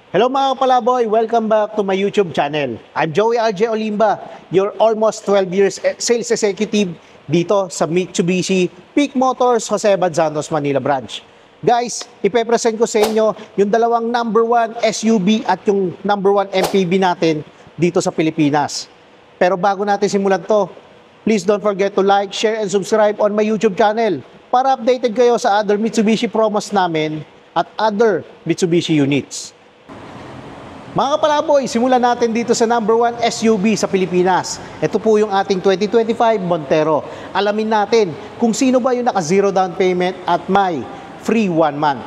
Hello mga kapalaboy! Welcome back to my YouTube channel. I'm Joey RJ Olimba, your almost 12 years sales executive dito sa Mitsubishi Peak Motors, Jose Santos, Manila branch. Guys, ipepresent ko sa inyo yung dalawang number 1 SUV at yung number 1 MPV natin dito sa Pilipinas. Pero bago natin simulan to, please don't forget to like, share, and subscribe on my YouTube channel para updated kayo sa other Mitsubishi promos namin at other Mitsubishi units. Mga kapalaboy, simulan natin dito sa number 1 SUV sa Pilipinas. Ito po yung ating 2025 Montero. Alamin natin kung sino ba yung naka-zero down payment at may free 1 month.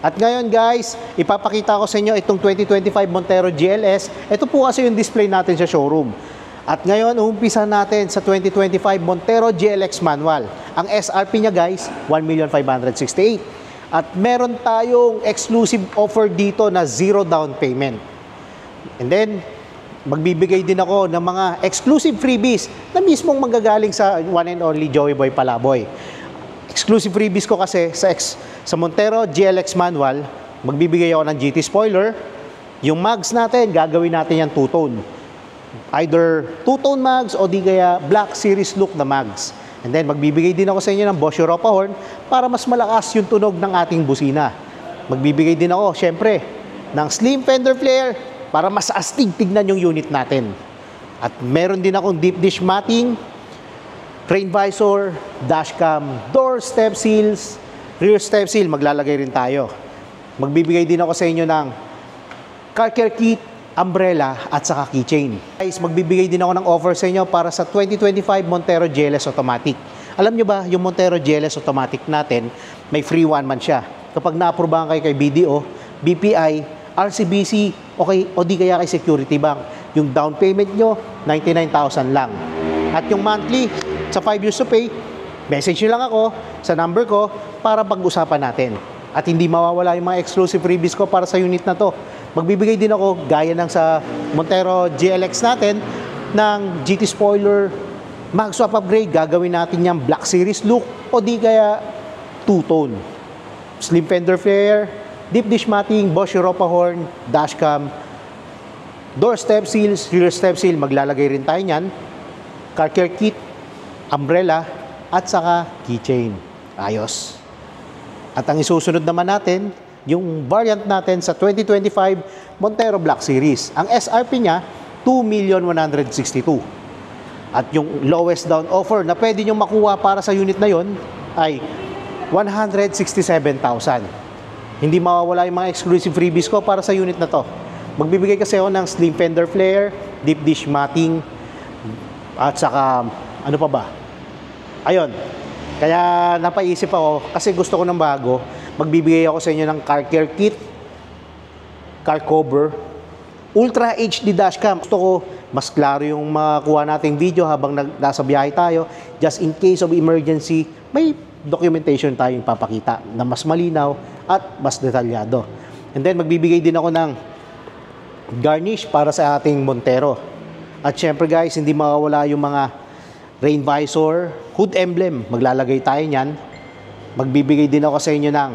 At ngayon guys, ipapakita ko sa inyo itong 2025 Montero GLS. Ito po kasi yung display natin sa showroom. At ngayon, umpisa natin sa 2025 Montero GLX manual. Ang SRP niya guys, 1,568,000. At meron tayong exclusive offer dito na zero down payment. And then, magbibigay din ako ng mga exclusive freebies na mismong manggagaling sa one and only Joey Boy Palaboy. Exclusive freebies ko kasi sa Montero GLX manual, magbibigay ako ng GT spoiler. Yung mags natin, gagawin natin yan two-tone. Either two-tone mags o di kaya black series look na mags. And then, magbibigay din ako sa inyo ng Bosch Europa horn para mas malakas yung tunog ng ating busina. Magbibigay din ako, syempre, ng slim fender flare para mas astig tignan yung unit natin. At meron din akong deep dish matting, rain visor, dashcam, door step seals, rear step seal, maglalagay rin tayo. Magbibigay din ako sa inyo ng car care kit, umbrella at saka keychain. Guys, magbibigay din ako ng offer sa inyo para sa 2025 Montero GLS Automatic. Alam nyo ba, yung Montero GLS Automatic natin, may free 1 month siya. Kapag na-aprobahan kayo kay BDO, BPI, RCBC, o di kaya kay Security Bank, yung down payment nyo, 99,000 lang. At yung monthly, sa 5 years to pay, message nyo lang ako sa number ko para pag-usapan natin. At hindi mawawala yung mga exclusive freebies ko para sa unit na to. Magbibigay din ako, gaya ng sa Montero GLX natin, ng GT spoiler, mag swap upgrade, gagawin natin yung black series look o di kaya two-tone. Slim fender flare, deep dish matting, Bosch Europa horn, dashcam, door step seals, rear step seal, maglalagay rin tayo niyan, car care kit, umbrella, at saka keychain. Ayos. At ang isusunod naman natin, yung variant natin sa 2025 Montero Black Series. Ang SRP niya, 2,162,000. At yung lowest down offer na pwede nyo makuha para sa unit na yon ay 167,000. Hindi mawawala yung mga exclusive freebies ko para sa unit na to. Magbibigay kasi ako ng slim fender flare, deep dish matting, at saka ano pa ba? Ayun. Kaya napaisip ako kasi gusto ko ng bago. Magbibigay ako sa inyo ng car care kit, car cover, Ultra HD dashcam. Gusto ko mas klaro yung makuha nating video habang nasa biyahe tayo. Just in case of emergency, may documentation tayong papakita na mas malinaw at mas detalyado. And then magbibigay din ako ng garnish para sa ating Montero. At syempre guys, hindi mawawala yung mga rain visor, hood emblem. Maglalagay tayo niyan. Magbibigay din ako sa inyo ng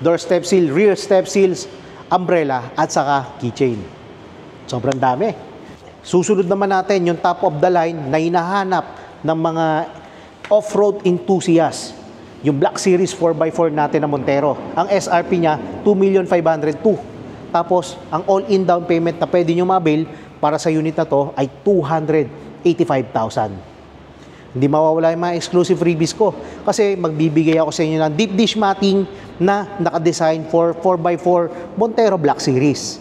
door step seal, rear step seals, umbrella, at saka keychain. Sobrang dami. Susunod naman natin yung top of the line na hinahanap ng mga off-road enthusiasts. Yung Black Series 4x4 natin na Montero. Ang SRP niya, 2,502,000. Tapos, ang all-in down payment na pwede nyo mabil para sa unit na to ay 285,000. Hindi mawawala yung mga exclusive freebies ko kasi magbibigay ako sa inyo ng deep dish matting na nakadesign for 4x4 Montero Black Series.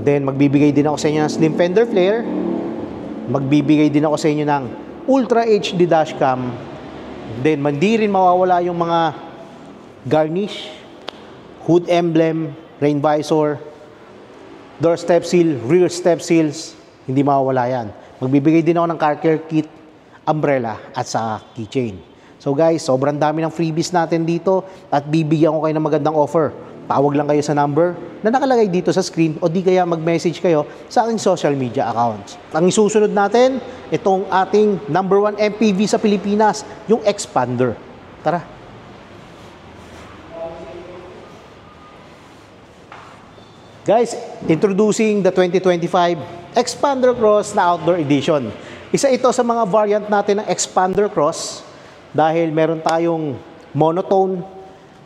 Then magbibigay din ako sa inyo ng slim fender flare. Magbibigay din ako sa inyo ng Ultra HD dashcam. Then hindi rin mawawala yung mga garnish, hood emblem, rain visor, door step seal, rear step seals. Hindi mawawala yan. Magbibigay din ako ng car care kit, umbrella at sa keychain. So guys, sobrang dami ng freebies natin dito at bibigyan ko kayo ng magandang offer. Tawag lang kayo sa number na nakalagay dito sa screen o di kaya mag-message kayo sa aking social media accounts. Ang isusunod natin, itong ating number 1 MPV sa Pilipinas, yung Xpander. Tara! Guys, introducing the 2025 Expander Cross na Outdoor Edition. Isa ito sa mga variant natin ng Expander Cross dahil meron tayong monotone,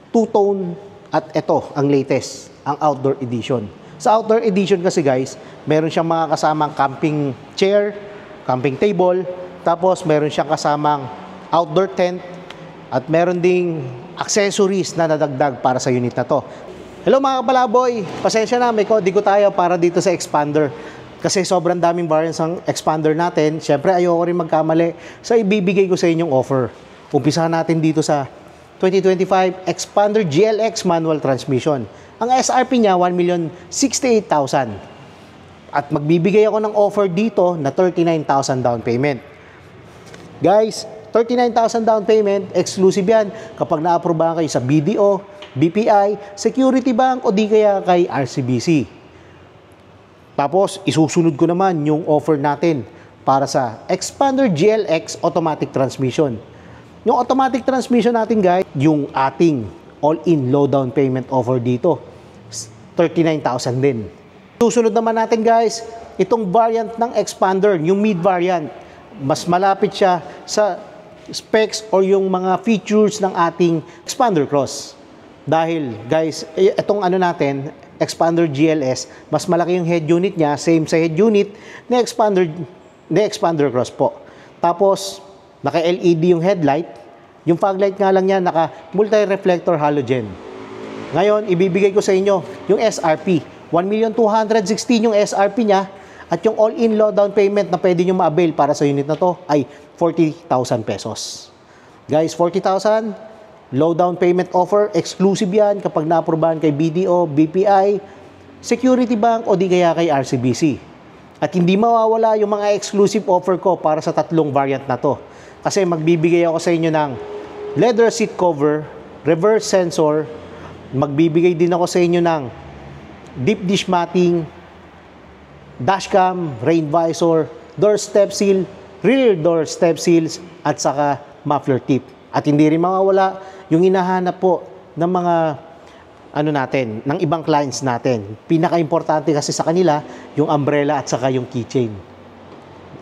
two-tone, at ito ang latest, ang Outdoor Edition. Sa Outdoor Edition kasi guys, meron siyang mga kasamang camping chair, camping table, tapos meron siyang kasamang outdoor tent, at meron ding accessories na nadagdag para sa unit na to. Hello mga kapalaboy, pasensya na, may kodigo tayo para dito sa Expander. Kasi sobrang daming variants ng Expander natin. Siyempre ayoko rin magkamali sa ibibigay ko sa inyong offer. Umpisahan natin dito sa 2025 Expander GLX manual transmission. Ang SRP niya 1,068,000. At magbibigay ako ng offer dito na 39,000 down payment. Guys, 39,000 down payment, exclusive yan kapag na-aprobahan kayo sa BDO, BPI, Security Bank o di kaya kay RCBC. Tapos, isusunod ko naman yung offer natin para sa Expander GLX automatic transmission. Yung automatic transmission natin guys, yung ating all-in low down payment offer dito, 39,000 din. Susunod naman natin guys, itong variant ng Expander, yung mid variant, mas malapit siya sa specs or yung mga features ng ating Expander Cross. Dahil guys, itong ano natin, Expander GLS, mas malaki yung head unit niya, same sa head unit na Expander Cross po. Tapos, naka-LED yung headlight, yung fog light nga lang niya, naka multi-reflector halogen. Ngayon, ibibigay ko sa inyo yung SRP. 1,216,000 yung SRP niya at yung all-in low down payment na pwede nyo ma-avail para sa unit na to ay 40,000 pesos. Guys, 40,000 low down payment offer, exclusive yan kapag na-aprobahan kay BDO, BPI, Security Bank o di kaya kay RCBC. At hindi mawawala yung mga exclusive offer ko para sa tatlong variant na to. Kasi magbibigay ako sa inyo ng leather seat cover, reverse sensor, magbibigay din ako sa inyo ng deep dish matting, dashcam, rain visor, door step seal, rear door step seals, at saka muffler tip. At hindi rin mawawala yung hinahanap po ng mga ano natin, ng ibang clients natin. Pinaka-importante kasi sa kanila, yung umbrella at saka yung keychain.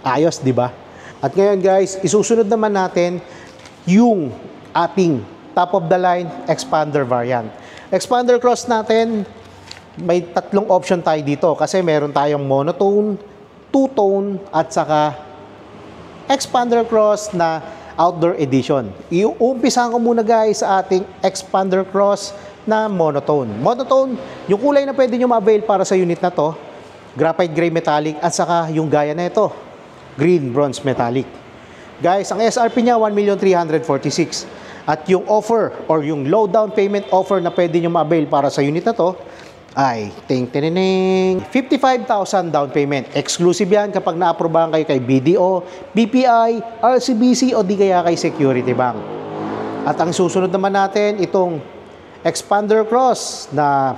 Ayos, di ba? At ngayon guys, isusunod naman natin yung ating top of the line Expander variant. Expander Cross natin, may tatlong option tayo dito kasi meron tayong monotone, two-tone, at saka Expander Cross na Outdoor Edition. Iumpisahan ko muna guys sa ating Expander Cross na monotone. Monotone, yung kulay na pwede nyo ma-avail para sa unit na to, graphite gray metallic at saka yung gaya na ito, green bronze metallic. Guys, ang SRP niya 1,346,000 at yung offer or yung low down payment offer na pwede nyo ma-avail para sa unit na to ay 55,000 down payment. Exclusive yan kapag na-aprobahan kayo kay BDO, BPI, RCBC o di kaya kay Security Bank. At ang susunod naman natin, itong Expander Cross na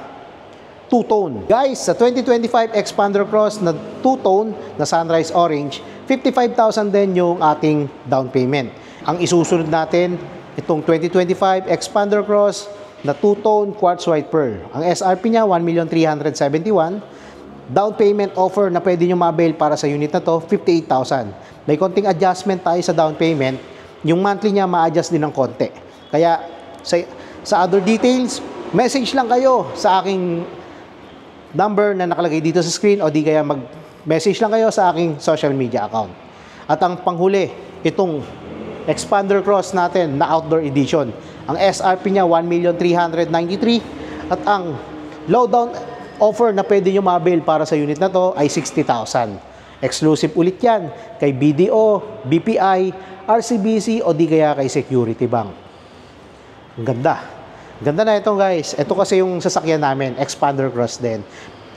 two-tone. Guys, sa 2025 Expander Cross na two-tone na sunrise orange, 55,000 din yung ating down payment. Ang isusunod natin, itong 2025 Expander Cross na two-tone quartz white pearl. Ang SRP niya 1,371,000. Down payment offer na pwede nyo ma-avail para sa unit na to 58,000. May konting adjustment tayo sa down payment. Yung monthly niya ma-adjust din ng konti. Kaya sa other details, message lang kayo sa aking number na nakalagay dito sa screen o di kaya mag-message lang kayo sa aking social media account. At ang panghuli, itong Expander Cross natin na Outdoor Edition. Ang SRP niya 1,393,000 at ang low down offer na pwede nyo ma-avail para sa unit na to ay 60,000. Exclusive ulit yan kay BDO, BPI, RCBC o di kaya kay Security Bank. Ang ganda. Ganda na ito guys. Ito kasi yung sasakyan namin, Expander Cross din.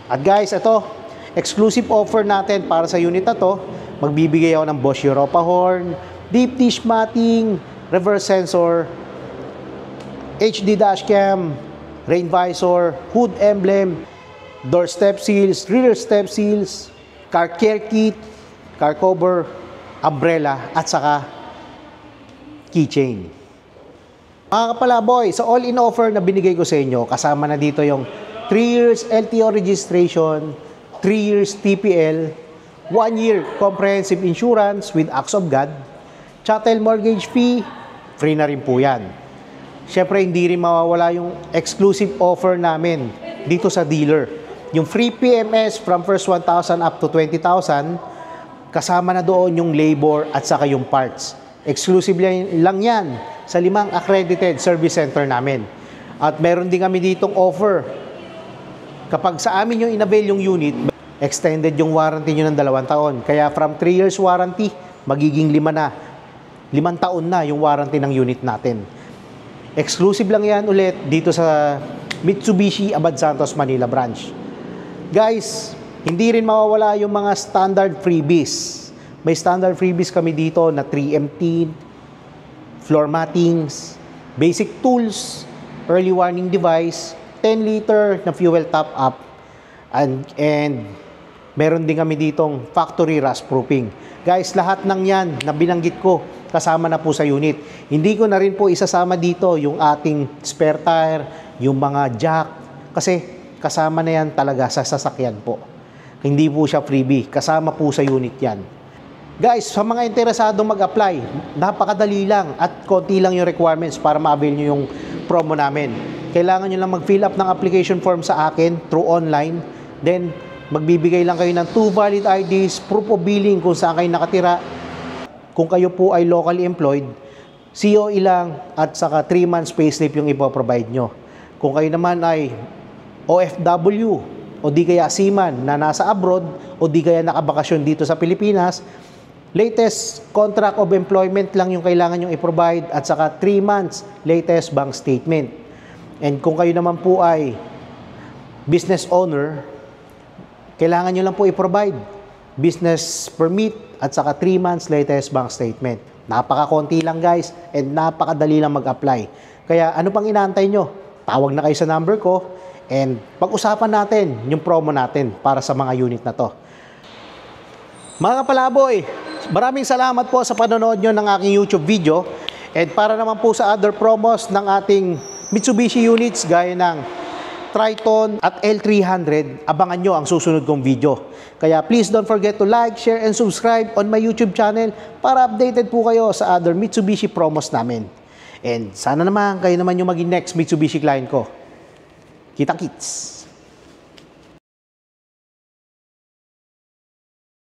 At guys, ito, exclusive offer natin para sa unit na to. Magbibigay ako ng Bosch Europa horn, deep dish matting, reverse sensor, HD dashcam, rain visor, hood emblem, door step seals, rear step seals, car care kit, car cover, umbrella, at saka keychain. Mga kapalaboy, sa all-in offer na binigay ko sa inyo, kasama na dito yung 3 years LTO registration, 3 years TPL, 1 year comprehensive insurance with acts of God, chattel mortgage fee, free na rin po yan. Siyempre, hindi rin mawawala yung exclusive offer namin dito sa dealer. Yung free PMS from first 1,000 up to 20,000, kasama na doon yung labor at saka yung parts. Exclusive lang yan sa 5 accredited service center namin. At meron din kami ditong offer. Kapag sa amin yung inavail yung unit, extended yung warranty nyo ng 2 taon. Kaya from 3 years warranty, magiging 5 na. 5 taon na yung warranty ng unit natin. Exclusive lang yan ulit dito sa Mitsubishi Abad Santos Manila branch. Guys, hindi rin mawawala yung mga standard freebies. May standard freebies kami dito na 3MT, floor mattings, basic tools, early warning device, 10 liter na fuel top up, and meron din kami ditong factory rust proofing. Guys, lahat ng yan na binanggit ko, kasama na po sa unit. Hindi ko na rin po isasama dito yung ating spare tire, yung mga jack, kasi kasama na yan talaga sa sasakyan po. Hindi po siya freebie, kasama po sa unit yan. Guys, sa mga interesadong mag-apply, napakadali lang at konti lang yung requirements para ma-avail nyo yung promo namin. Kailangan nyo lang mag-fill up ng application form sa akin through online. Then, magbibigay lang kayo ng 2 valid IDs, proof of billing kung saan kayo nakatira. Kung kayo po ay locally employed, COE lang at saka 3 months payslip yung ipoprovide nyo. Kung kayo naman ay OFW o di kaya seaman na nasa abroad o di kaya nakabakasyon dito sa Pilipinas, latest contract of employment lang yung kailangan yung i-provide at saka 3 months latest bank statement. And kung kayo naman po ay business owner, kailangan nyo lang po i-provide business permit at saka 3 months latest bank statement. Napakakonti lang guys and napakadali lang mag-apply. Kaya ano pang inaantay nyo? Tawag na kayo sa number ko and pag-usapan natin yung promo natin para sa mga unit na to. Mga kapalaboy, maraming salamat po sa panonood nyo ng aking YouTube video. And para naman po sa other promos ng ating Mitsubishi units gaya ng Triton at L300, abangan nyo ang susunod kong video. Kaya please don't forget to like, share, and subscribe on my YouTube channel para updated po kayo sa other Mitsubishi promos namin. And sana naman kayo naman yung maging next Mitsubishi client ko. Kita-kits!